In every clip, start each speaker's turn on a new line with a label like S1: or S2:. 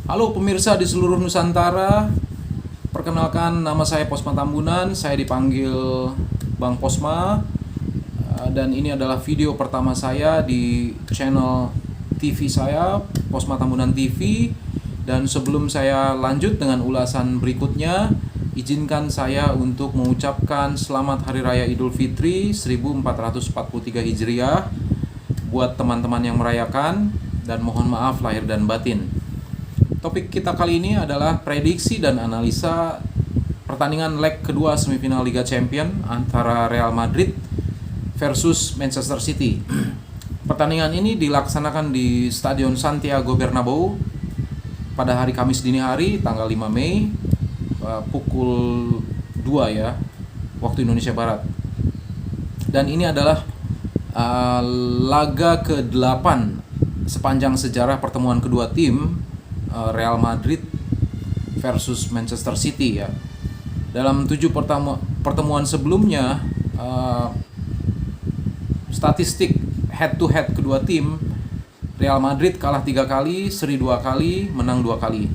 S1: Halo pemirsa di seluruh Nusantara, perkenalkan nama saya Posma Tambunan, saya dipanggil Bang Posma, dan ini adalah video pertama saya di channel TV saya, Posma Tambunan TV. Dan sebelum saya lanjut dengan ulasan berikutnya, izinkan saya untuk mengucapkan Selamat Hari Raya Idul Fitri 1443 Hijriah buat teman-teman yang merayakan, dan mohon maaf lahir dan batin. Topik kita kali ini adalah prediksi dan analisa pertandingan leg kedua semifinal Liga Champions antara Real Madrid versus Manchester City. Pertandingan ini dilaksanakan di Stadion Santiago Bernabeu pada hari Kamis dini hari tanggal 5 Mei pukul 2 ya, waktu Indonesia Barat. Dan ini adalah laga ke-8 sepanjang sejarah pertemuan kedua tim, Real Madrid versus Manchester City ya. Dalam 7 pertemuan sebelumnya, statistik head to head kedua tim, Real Madrid kalah 3 kali, seri 2 kali, menang 2 kali.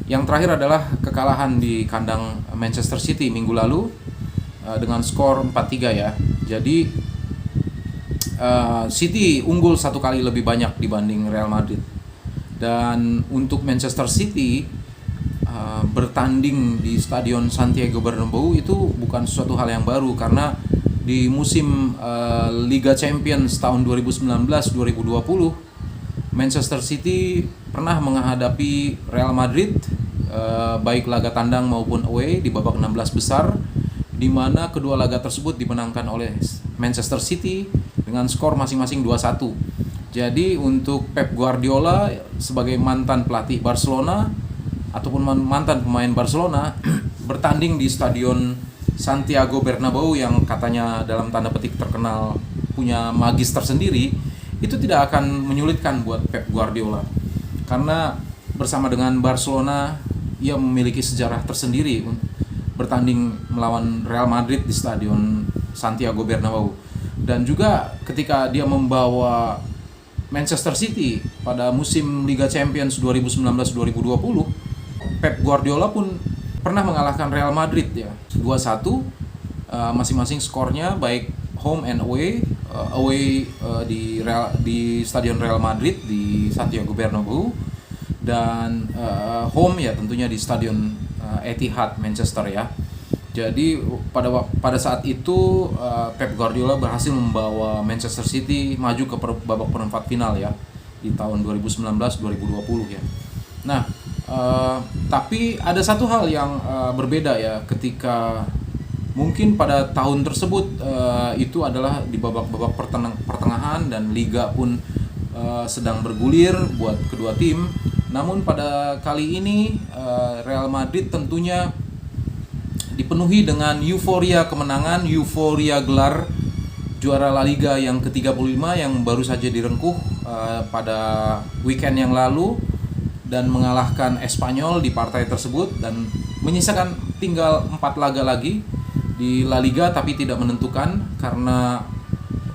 S1: Yang terakhir adalah kekalahan di kandang Manchester City minggu lalu dengan skor 4-3 ya. Jadi City unggul 1 kali lebih banyak dibanding Real Madrid. Dan untuk Manchester City bertanding di Stadion Santiago Bernabeu itu bukan suatu hal yang baru, karena di musim Liga Champions tahun 2019-2020 Manchester City pernah menghadapi Real Madrid baik laga tandang maupun away di babak 16 besar, di mana kedua laga tersebut dimenangkan oleh Manchester City dengan skor masing-masing 2-1. Jadi untuk Pep Guardiola sebagai mantan pelatih Barcelona ataupun mantan pemain Barcelona bertanding di Stadion Santiago Bernabeu yang katanya dalam tanda petik terkenal punya magis tersendiri, itu tidak akan menyulitkan buat Pep Guardiola, karena bersama dengan Barcelona ia memiliki sejarah tersendiri bertanding melawan Real Madrid di Stadion Santiago Bernabeu. Dan juga ketika dia membawa Manchester City pada musim Liga Champions 2019-2020, Pep Guardiola pun pernah mengalahkan Real Madrid ya, 2-1 masing-masing skornya, baik home and away. Di Stadion Real Madrid di Santiago Bernabeu, dan home ya tentunya di Stadion Etihad Manchester ya. Jadi pada saat itu Pep Guardiola berhasil membawa Manchester City maju ke babak perempat final ya di tahun 2019-2020 ya. Nah, tapi ada satu hal yang berbeda ya, ketika mungkin pada tahun tersebut itu adalah di babak-babak pertengahan dan liga pun sedang bergulir buat kedua tim. Namun pada kali ini Real Madrid tentunya dipenuhi dengan euforia kemenangan, euforia gelar juara La Liga yang ke-35 yang baru saja direngkuh pada weekend yang lalu, dan mengalahkan Espanyol di partai tersebut, dan menyisakan tinggal 4 laga lagi di La Liga, tapi tidak menentukan karena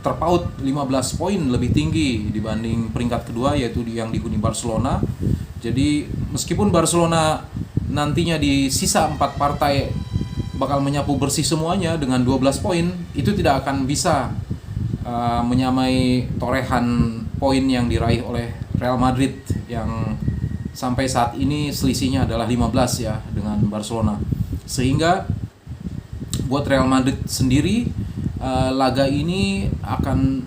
S1: terpaut 15 poin lebih tinggi dibanding peringkat kedua, yaitu yang dihuni Barcelona. Jadi meskipun Barcelona nantinya di sisa 4 partai bakal menyapu bersih semuanya dengan 12 poin, itu tidak akan bisa menyamai torehan poin yang diraih oleh Real Madrid yang sampai saat ini selisihnya adalah 15 ya dengan Barcelona. Sehingga buat Real Madrid sendiri laga ini akan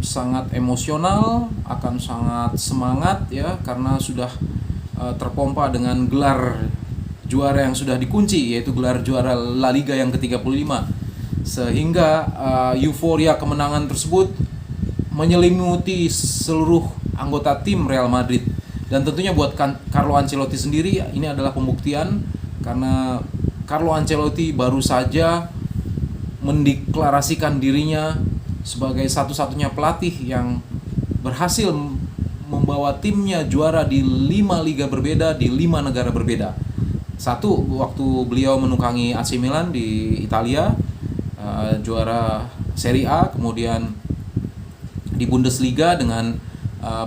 S1: sangat emosional, akan sangat semangat ya, karena sudah terpompa dengan gelar juara yang sudah dikunci, yaitu gelar juara La Liga yang ke-35. Sehingga euforia kemenangan tersebut menyelimuti seluruh anggota tim Real Madrid. Dan tentunya buat Carlo Ancelotti sendiri ini adalah pembuktian, karena Carlo Ancelotti baru saja mendeklarasikan dirinya sebagai satu-satunya pelatih yang berhasil membawa timnya juara di 5 liga berbeda di 5 negara berbeda. Satu, waktu beliau menukangi AC Milan di Italia, juara Serie A, kemudian di Bundesliga dengan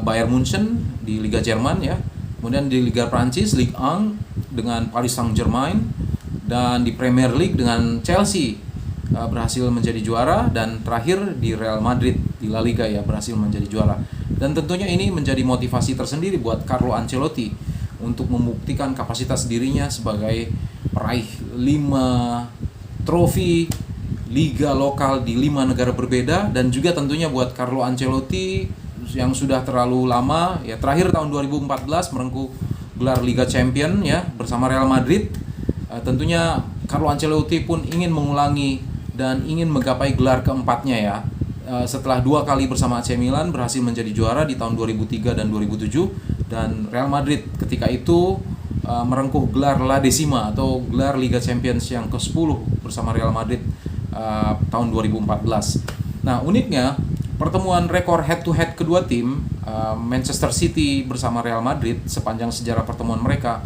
S1: Bayern Munchen di Liga Jerman ya, Kemudian di Liga Prancis, Ligue 1 dengan Paris Saint-Germain, dan di Premier League dengan Chelsea berhasil menjadi juara, dan terakhir di Real Madrid di La Liga ya berhasil menjadi juara. Dan tentunya ini menjadi motivasi tersendiri buat Carlo Ancelotti untuk membuktikan kapasitas dirinya sebagai peraih 5 trofi liga lokal di 5 negara berbeda. Dan juga tentunya buat Carlo Ancelotti yang sudah terlalu lama ya, terakhir tahun 2014 merengkuh gelar Liga Champion ya bersama Real Madrid. Tentunya Carlo Ancelotti pun ingin mengulangi dan ingin menggapai gelar keempatnya ya. Setelah 2 kali bersama AC Milan berhasil menjadi juara di tahun 2003 dan 2007, dan Real Madrid ketika itu merengkuh gelar La Decima atau gelar Liga Champions yang ke-10 bersama Real Madrid tahun 2014. Nah, uniknya pertemuan rekor head to head kedua tim, Manchester City bersama Real Madrid sepanjang sejarah pertemuan mereka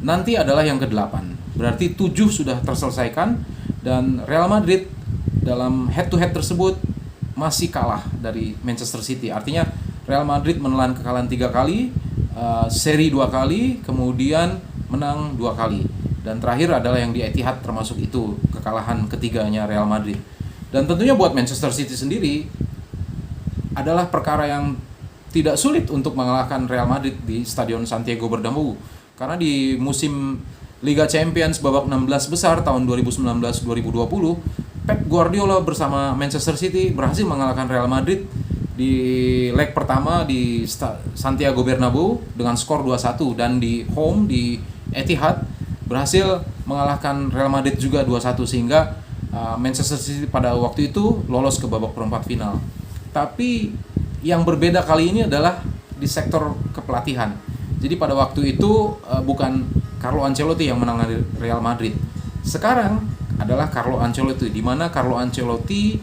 S1: nanti adalah yang ke-8. Berarti 7 sudah terselesaikan, dan Real Madrid dalam head to head tersebut masih kalah dari Manchester City. Artinya Real Madrid menelan kekalahan 3 kali, seri 2 kali, kemudian menang 2 kali. Dan terakhir adalah yang di Etihad, termasuk itu kekalahan ketiganya Real Madrid. Dan tentunya buat Manchester City sendiri adalah perkara yang tidak sulit untuk mengalahkan Real Madrid di Stadion Santiago Bernabeu. Karena di musim Liga Champions babak 16 besar tahun 2019-2020, Pep Guardiola bersama Manchester City berhasil mengalahkan Real Madrid di leg pertama di Santiago Bernabeu dengan skor 2-1, dan di home di Etihad berhasil mengalahkan Real Madrid juga 2-1, sehingga Manchester City pada waktu itu lolos ke babak perempat final. Tapi yang berbeda kali ini adalah di sektor kepelatihan. Jadi pada waktu itu bukan Carlo Ancelotti yang menangani Real Madrid. Sekarang adalah Carlo Ancelotti, di mana Carlo Ancelotti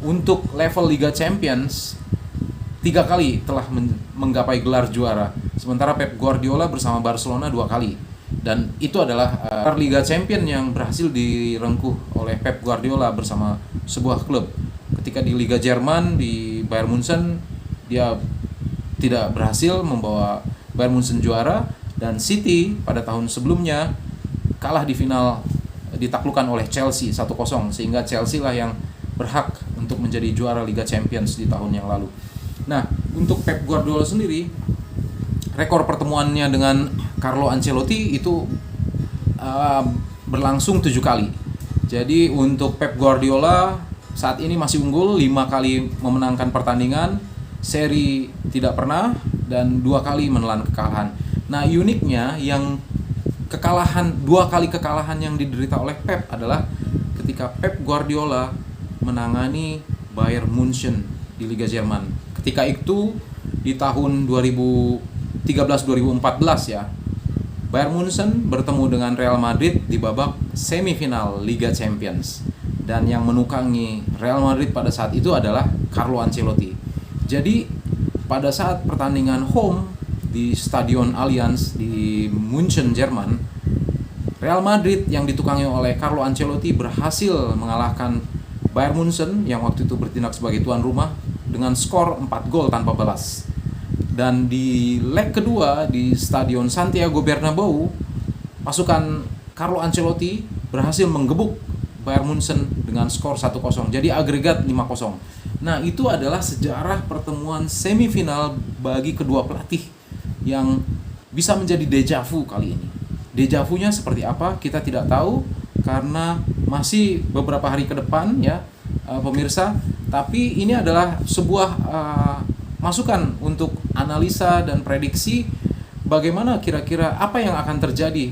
S1: untuk level Liga Champions 3 kali telah menggapai gelar juara. Sementara Pep Guardiola bersama Barcelona 2 kali. Dan itu adalah Liga Champion yang berhasil direngkuh oleh Pep Guardiola bersama sebuah klub. Ketika di Liga Jerman di Bayern Munchen, dia tidak berhasil membawa Bayern Munchen juara, dan City pada tahun sebelumnya kalah di final, ditaklukkan oleh Chelsea 1-0, sehingga Chelsea lah yang berhak untuk menjadi juara Liga Champions di tahun yang lalu. Nah, untuk Pep Guardiola sendiri, rekor pertemuannya dengan Carlo Ancelotti itu berlangsung 7 kali. Jadi untuk Pep Guardiola saat ini masih unggul, 5 kali memenangkan pertandingan, seri tidak pernah, dan 2 kali menelan kekalahan. Nah, uniknya yang 2 kali kekalahan yang diderita oleh Pep adalah ketika Pep Guardiola menangani Bayern Munchen di Liga Jerman. Ketika itu di tahun 2013-2014 ya, Bayern Munchen bertemu dengan Real Madrid di babak semifinal Liga Champions. Dan yang menukangi Real Madrid pada saat itu adalah Carlo Ancelotti. Jadi pada saat pertandingan home di Stadion Allianz di Munchen, Jerman, Real Madrid yang ditukangi oleh Carlo Ancelotti berhasil mengalahkan Bayern Munchen yang waktu itu bertindak sebagai tuan rumah dengan skor 4 gol tanpa balas. Dan di leg kedua di Stadion Santiago Bernabeu, pasukan Carlo Ancelotti berhasil menggebuk Bayern Munchen dengan skor 1-0. Jadi agregat 5-0. Nah, itu adalah sejarah pertemuan semifinal bagi kedua pelatih yang bisa menjadi deja vu kali ini. Deja vu-nya seperti apa kita tidak tahu karena masih beberapa hari ke depan ya pemirsa. Tapi ini adalah sebuah masukan untuk analisa dan prediksi bagaimana kira-kira apa yang akan terjadi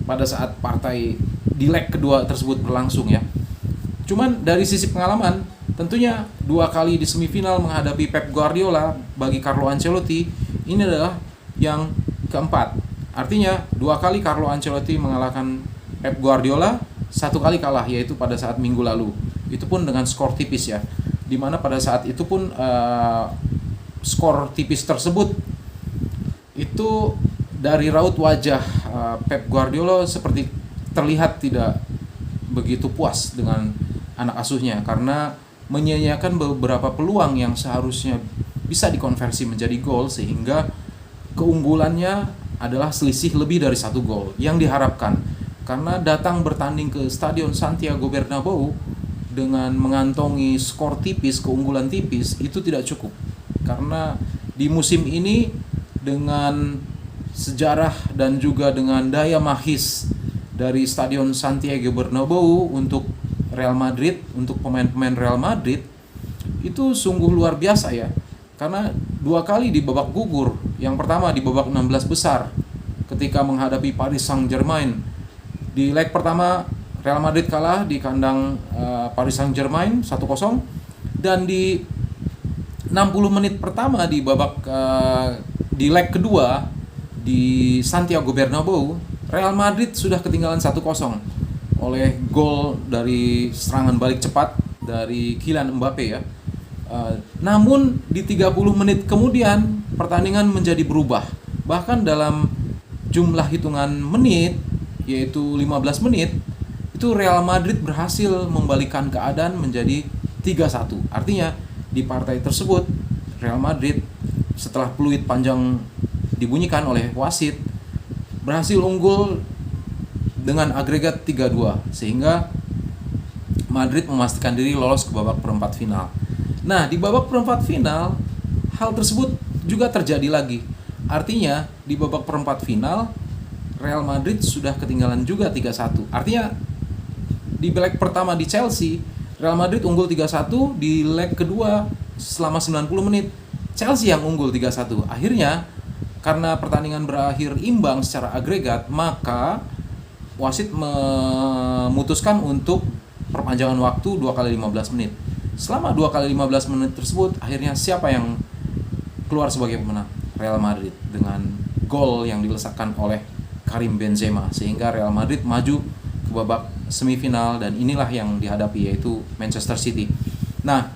S1: pada saat partai di leg kedua tersebut berlangsung ya. Cuman dari sisi pengalaman, tentunya 2 kali di semifinal menghadapi Pep Guardiola bagi Carlo Ancelotti ini adalah yang keempat. Artinya 2 kali Carlo Ancelotti mengalahkan Pep Guardiola, 1 kali kalah yaitu pada saat minggu lalu. Itu pun dengan skor tipis ya. Dimana pada saat itu pun skor tipis tersebut itu dari raut wajah Pep Guardiola seperti terlihat tidak begitu puas dengan anak asuhnya karena menyia-nyiakan beberapa peluang yang seharusnya bisa dikonversi menjadi gol, sehingga keunggulannya adalah selisih lebih dari 1 gol yang diharapkan, karena datang bertanding ke Stadion Santiago Bernabeu dengan mengantongi skor tipis, keunggulan tipis itu tidak cukup, karena di musim ini dengan sejarah dan juga dengan daya magis dari Stadion Santiago Bernabeu untuk Real Madrid, untuk pemain-pemain Real Madrid itu sungguh luar biasa ya, karena 2 kali di babak gugur. Yang pertama di babak 16 besar ketika menghadapi Paris Saint-Germain. Di leg pertama Real Madrid kalah di kandang Paris Saint-Germain 1-0, dan di 60 menit pertama di babak di leg kedua di Santiago Bernabeu, Real Madrid sudah ketinggalan 1-0 oleh gol dari serangan balik cepat dari Kylian Mbappe ya. Namun di 30 menit kemudian pertandingan menjadi berubah. Bahkan dalam jumlah hitungan menit, yaitu 15 menit, itu Real Madrid berhasil membalikkan keadaan menjadi 3-1. Artinya di partai tersebut Real Madrid setelah peluit panjang dibunyikan oleh wasit berhasil unggul dengan agregat 3-2, sehingga Madrid memastikan diri lolos ke babak perempat final. Nah, di babak perempat final hal tersebut juga terjadi lagi. Artinya di babak perempat final Real Madrid sudah ketinggalan juga 3-1. Artinya di leg pertama di Chelsea Real Madrid unggul 3-1, di leg kedua selama 90 menit Chelsea yang unggul 3-1. Akhirnya karena pertandingan berakhir imbang secara agregat, maka wasit memutuskan untuk perpanjangan waktu 2 kali 15 menit. Selama 2 kali 15 menit tersebut, akhirnya siapa yang keluar sebagai pemenang? Real Madrid dengan gol yang dilesakkan oleh Karim Benzema, sehingga Real Madrid maju ke babak semifinal, dan inilah yang dihadapi, yaitu Manchester City. Nah,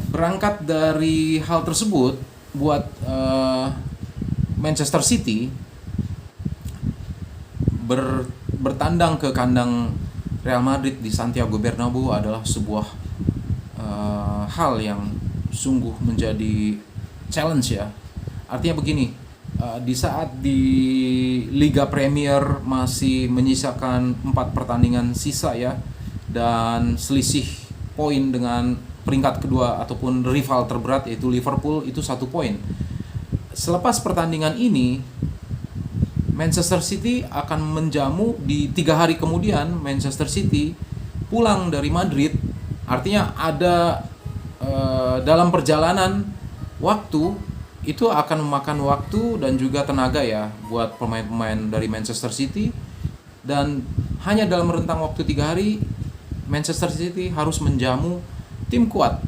S1: berangkat dari hal tersebut, buat Manchester City bertandang ke kandang Real Madrid di Santiago Bernabeu adalah sebuah hal yang sungguh menjadi challenge ya. Artinya begini, di saat di Liga Premier masih menyisakan 4 pertandingan sisa ya, dan selisih poin dengan peringkat kedua ataupun rival terberat yaitu Liverpool itu 1 poin. Selepas pertandingan ini Manchester City akan menjamu di 3 hari kemudian. Manchester City pulang dari Madrid, artinya ada dalam perjalanan waktu itu akan memakan waktu dan juga tenaga ya buat pemain-pemain dari Manchester City, dan hanya dalam rentang waktu 3 hari Manchester City harus menjamu tim kuat,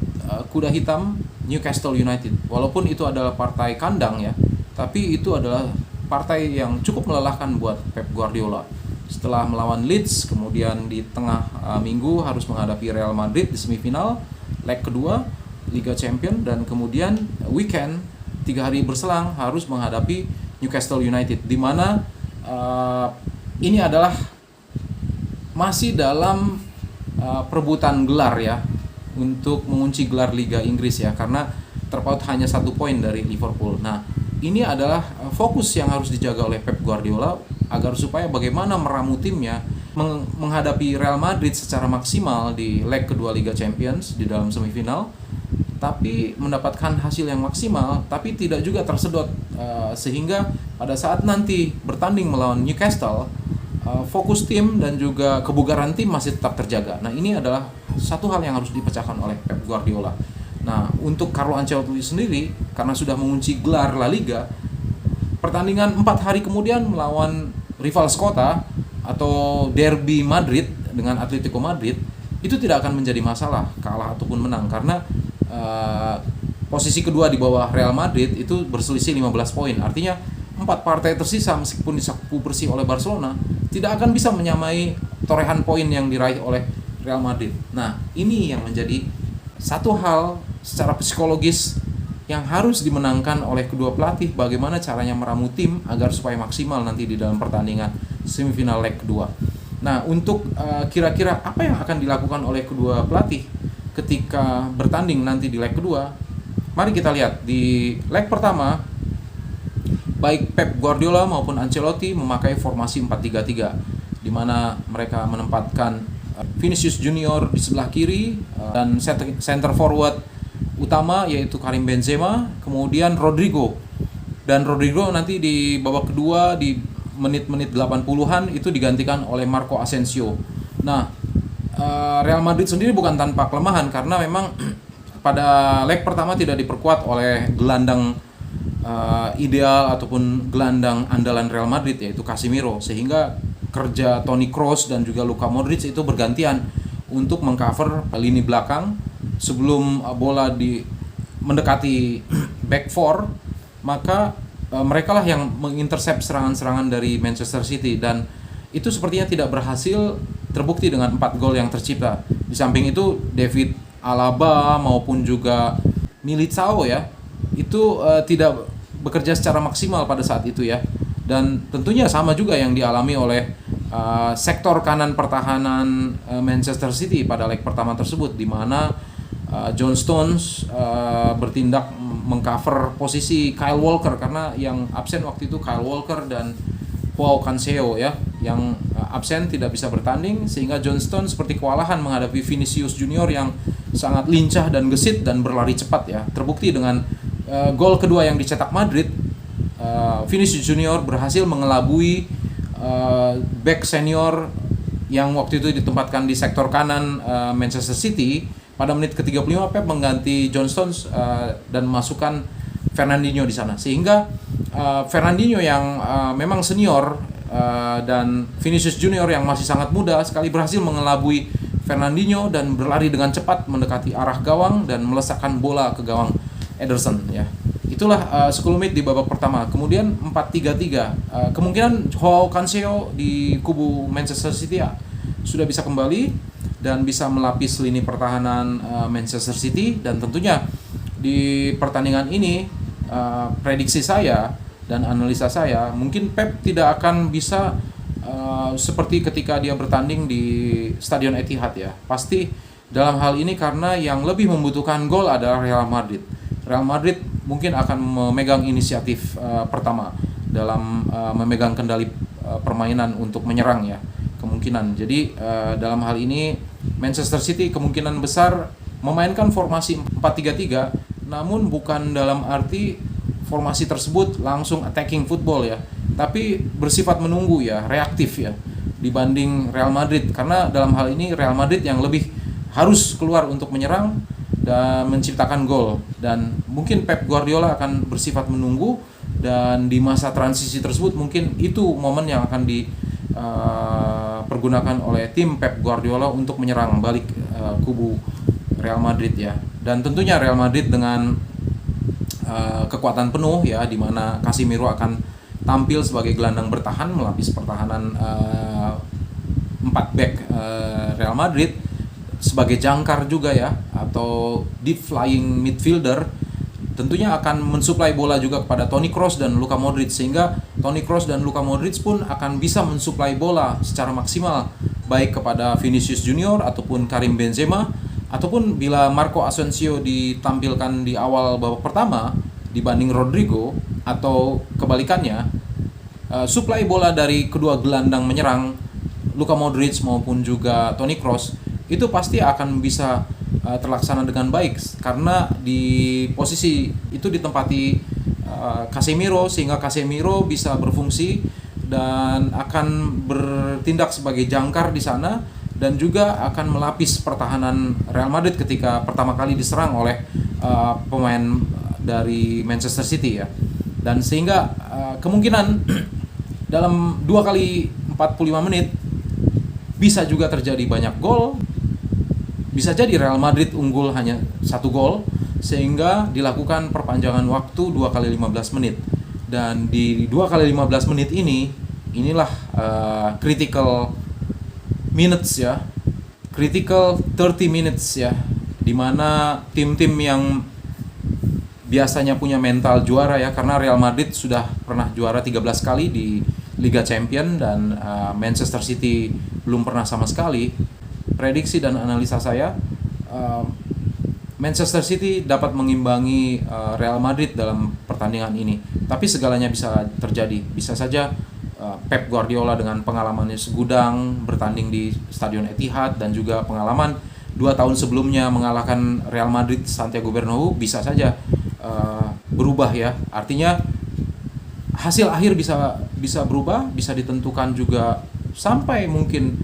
S1: kuda hitam Newcastle United. Walaupun itu adalah partai kandang ya, tapi itu adalah partai yang cukup melelahkan buat Pep Guardiola. Setelah melawan Leeds, kemudian di tengah minggu harus menghadapi Real Madrid di semifinal leg kedua Liga Champions, dan kemudian weekend 3 hari berselang harus menghadapi Newcastle United, di mana ini adalah masih dalam perebutan gelar ya, untuk mengunci gelar Liga Inggris ya, karena terpaut hanya 1 poin dari Liverpool. Nah, ini adalah fokus yang harus dijaga oleh Pep Guardiola agar supaya bagaimana meramu timnya menghadapi Real Madrid secara maksimal di leg kedua Liga Champions di dalam semifinal, tapi mendapatkan hasil yang maksimal, tapi tidak juga tersedot, sehingga pada saat nanti bertanding melawan Newcastle, fokus tim dan juga kebugaran tim masih tetap terjaga. Nah, ini adalah satu hal yang harus dipecahkan oleh Pep Guardiola. Nah, untuk Carlo Ancelotti sendiri, karena sudah mengunci gelar La Liga, pertandingan 4 hari kemudian melawan rival sekota atau derby Madrid dengan Atletico Madrid itu tidak akan menjadi masalah kalah ataupun menang, karena posisi kedua di bawah Real Madrid itu berselisih 15 poin. Artinya 4 partai tersisa meskipun disapu bersih oleh Barcelona tidak akan bisa menyamai torehan poin yang diraih oleh Real Madrid. Nah, ini yang menjadi satu hal secara psikologis yang harus dimenangkan oleh kedua pelatih, bagaimana caranya meramu tim agar supaya maksimal nanti di dalam pertandingan semifinal leg kedua. Nah, untuk kira-kira apa yang akan dilakukan oleh kedua pelatih ketika bertanding nanti di leg kedua, mari kita lihat. Di leg pertama baik Pep Guardiola maupun Ancelotti memakai formasi 4-3-3, di mana mereka menempatkan Vinicius Junior di sebelah kiri, dan center forward utama yaitu Karim Benzema, kemudian Rodrigo. Dan Rodrigo nanti di babak kedua di menit-menit 80-an itu digantikan oleh Marco Asensio. Nah, Real Madrid sendiri bukan tanpa kelemahan, karena memang pada leg pertama tidak diperkuat oleh gelandang ideal ataupun gelandang andalan Real Madrid, yaitu Casemiro, sehingga kerja Toni Kroos dan juga Luka Modric itu bergantian untuk mengcover lini belakang sebelum bola mendekati back four. Maka mereka lah yang mengintercept serangan-serangan dari Manchester City, dan itu sepertinya tidak berhasil terbukti dengan 4 gol yang tercipta. Di samping itu David Alaba maupun juga Militao ya, itu tidak bekerja secara maksimal pada saat itu ya. Dan tentunya sama juga yang dialami oleh sektor kanan pertahanan Manchester City pada leg pertama tersebut, di mana John Stones bertindak mengcover posisi Kyle Walker, karena yang absen waktu itu Kyle Walker dan Joao Cancelo ya, yang absen tidak bisa bertanding, sehingga John Stones seperti kewalahan menghadapi Vinicius Junior yang sangat lincah dan gesit dan berlari cepat ya. Terbukti dengan gol kedua yang dicetak Madrid, Vinicius Junior berhasil mengelabui back senior yang waktu itu ditempatkan di sektor kanan Manchester City. Pada menit ke-35 Pep mengganti John Stones dan memasukkan Fernandinho di sana, sehingga Fernandinho yang memang senior dan Vinicius Junior yang masih sangat muda sekali berhasil mengelabui Fernandinho dan berlari dengan cepat mendekati arah gawang dan melesakkan bola ke gawang Ederson ya. Itulah 10 menit di babak pertama. Kemudian 4-3-3. Kemungkinan Joao Cancelo di kubu Manchester City ya, sudah bisa kembali dan bisa melapis lini pertahanan Manchester City. Dan tentunya di pertandingan ini prediksi saya dan analisa saya, mungkin Pep tidak akan bisa seperti ketika dia bertanding di Stadion Etihad ya. Pasti dalam hal ini karena yang lebih membutuhkan gol adalah Real Madrid. Real Madrid mungkin akan memegang inisiatif pertama dalam memegang kendali permainan untuk menyerang ya, kemungkinan. Jadi dalam hal ini Manchester City kemungkinan besar memainkan formasi 4-3-3, namun bukan dalam arti formasi tersebut langsung attacking football ya, tapi bersifat menunggu ya, reaktif ya, dibanding Real Madrid, karena dalam hal ini Real Madrid yang lebih harus keluar untuk menyerang dan menciptakan gol. Dan mungkin Pep Guardiola akan bersifat menunggu, dan di masa transisi tersebut mungkin itu momen yang akan dipergunakan oleh tim Pep Guardiola untuk menyerang balik kubu Real Madrid ya. Dan tentunya Real Madrid dengan kekuatan penuh ya, di mana Casemiro akan tampil sebagai gelandang bertahan melapis pertahanan 4 back Real Madrid, sebagai jangkar juga ya, atau deep flying midfielder. Tentunya akan mensuplai bola juga kepada Toni Kroos dan Luka Modric, sehingga Toni Kroos dan Luka Modric pun akan bisa mensuplai bola secara maksimal baik kepada Vinicius Junior ataupun Karim Benzema, ataupun bila Marco Asensio ditampilkan di awal babak pertama dibanding Rodrigo, atau kebalikannya, suplai bola dari kedua gelandang menyerang Luka Modric maupun juga Toni Kroos itu pasti akan bisa terlaksana dengan baik, karena di posisi itu ditempati Casemiro, sehingga Casemiro bisa berfungsi dan akan bertindak sebagai jangkar di sana, dan juga akan melapis pertahanan Real Madrid ketika pertama kali diserang oleh pemain dari Manchester City ya. Dan sehingga kemungkinan dalam 2 kali 45 menit bisa juga terjadi banyak gol. Bisa jadi Real Madrid unggul hanya 1 gol, sehingga dilakukan perpanjangan waktu 2 kali 15 menit. Dan di 2 kali 15 menit inilah critical minutes ya, critical 30 minutes ya, dimana tim-tim yang biasanya punya mental juara ya, karena Real Madrid sudah pernah juara 13 kali di Liga Champions dan Manchester City belum pernah sama sekali. Prediksi dan analisa saya, Manchester City dapat mengimbangi Real Madrid dalam pertandingan ini. Tapi segalanya bisa terjadi. Bisa saja Pep Guardiola dengan pengalamannya segudang bertanding di Stadion Etihad dan juga pengalaman 2 tahun sebelumnya mengalahkan Real Madrid Santiago Bernabeu bisa saja berubah ya. Artinya hasil akhir bisa berubah, bisa ditentukan juga sampai mungkin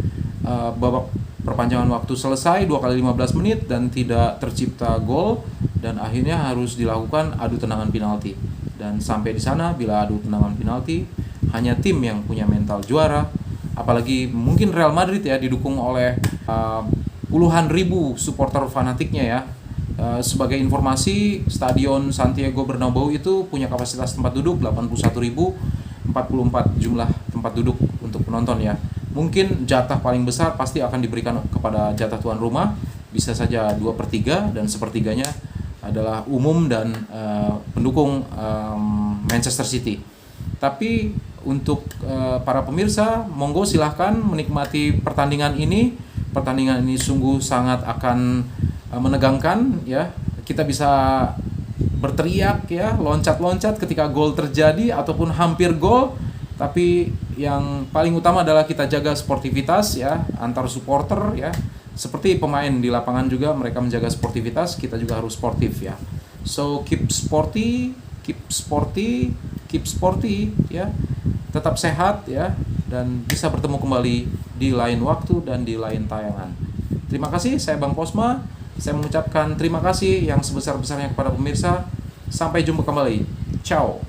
S1: babak perpanjangan waktu selesai 2 kali 15 menit dan tidak tercipta gol, dan akhirnya harus dilakukan adu tendangan penalti. Dan sampai di sana, bila adu tendangan penalti, hanya tim yang punya mental juara, apalagi mungkin Real Madrid ya, didukung oleh puluhan ribu supporter fanatiknya ya. Sebagai informasi, Stadion Santiago Bernabeu itu punya kapasitas tempat duduk 81.044 jumlah tempat duduk untuk penonton ya. Mungkin jatah paling besar pasti akan diberikan kepada jatah tuan rumah, bisa saja 2/3 dan sepertiganya adalah umum dan pendukung Manchester City. Tapi untuk para pemirsa, monggo silahkan menikmati pertandingan ini. Pertandingan ini sungguh sangat akan menegangkan ya. Kita bisa berteriak ya, loncat-loncat ketika gol terjadi ataupun hampir gol. Tapi yang paling utama adalah kita jaga sportivitas ya antar supporter ya. Seperti pemain di lapangan juga mereka menjaga sportivitas, kita juga harus sportif ya. So keep sporty ya. Tetap sehat ya, dan bisa bertemu kembali di lain waktu dan di lain tayangan. Terima kasih, saya Bang Posma. Saya mengucapkan terima kasih yang sebesar-besarnya kepada pemirsa. Sampai jumpa kembali. Ciao.